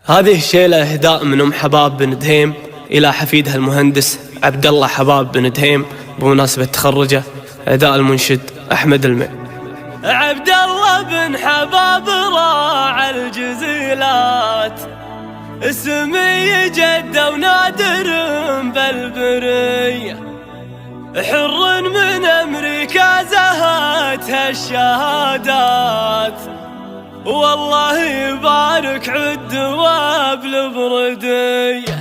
هذه الشيلة إهداء من أم حباب بن دهيم إلى حفيدها المهندس عبد الله حباب بن دهيم بمناسبة تخرجه. إهداء المنشد أحمد المي. عبد الله بن حباب راعى الجزيلات، اسمي جدة ونادر بالبرية، حر من أمريكا زهتها الشهادات، والله يبارك عالدواب البردية.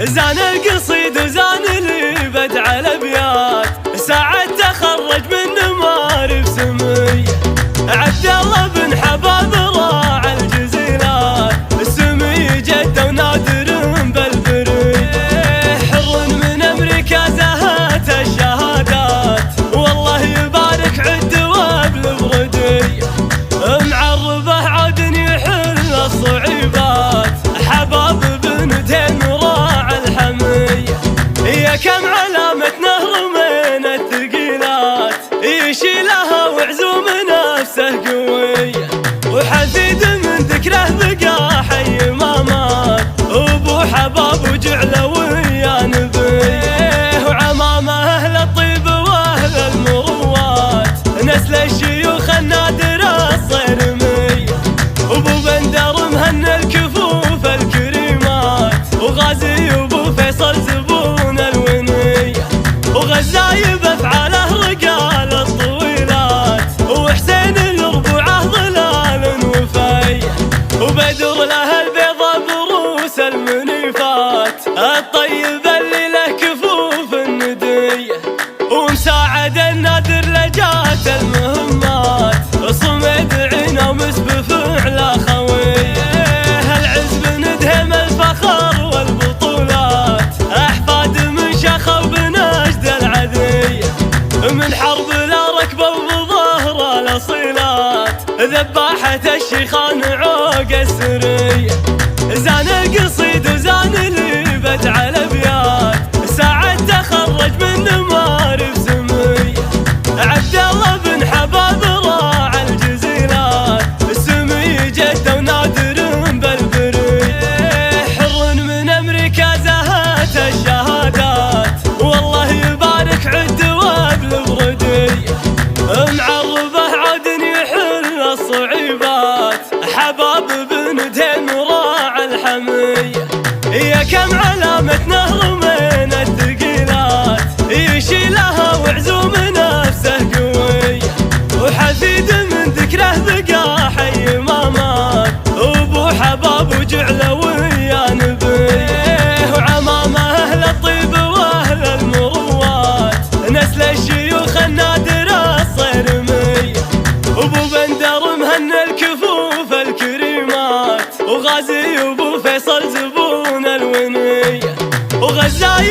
زان القصيد وزان اللي بدع الأبيات، ساعة تخرج من معارف سمية. عبد الله بن حباب راعى الجزيلات، اسمي جدة ونادر بالبرية، حر من أمريكا زهت الشهادات، والله يبارك عالدواب البردية. معربه عاد يحل الصعيبات، حباب بن دهيم راعى الحمية. يا كم علامة نهر من الثقيلات، يشيلها وعزوم نفسه قوية، وحفيد من ذكره بقى حي ما مات، وابو حباب وجعله ويا نبيه، وعمامه اهل الطيب واهل المروات، نسل الشيوخ النادرة الصيرمية، وابو بندر مهن الكفوف الكريمات، وغازي وابو فيصل زبون الونية، وغزاي بافعاله رجال الطويلات، وحسين الربوعه ظلال وفيه، وبدر له البيضة بروس المنيفات، الطيب اللي له كفوف الندية، ومساعد النادر لجات المهمات، صمد عينه ومس بفعله خويه. العز بن دهيم الفخر والبطولات، احفاد من شخو بنجد العذيه، من حرب لا ركبه وبظهره الاصيلات، ذباحة الشيخان عوق السريه. زان القصيد وزان اللي بدع الابيات، ساعة تخرج من معارف سميه. عبد الله بن حباب راعى الجزيلات، اسمي جدة ونادر بالبرية، حر من أمريكا زهت الشهادات، والله يبارك عالدواب البردية. معربه عاد يحل الصعيبات، حباب بن دهيم راعى الحمية. يا كم علامة نهر من الثقيلات، يشيلها وعزوم نفسه قوية، وحفيد من ذكره بقى حي ما مات، وابو حباب وجعله ويا نبيه، وعمامه اهل الطيب واهل المروات، نسل الشيوخ النادرة الصيرمية، وابو بندر مهن الكفوف الكريمات، وغازي وابو فيصل زبون الونية، وغزاي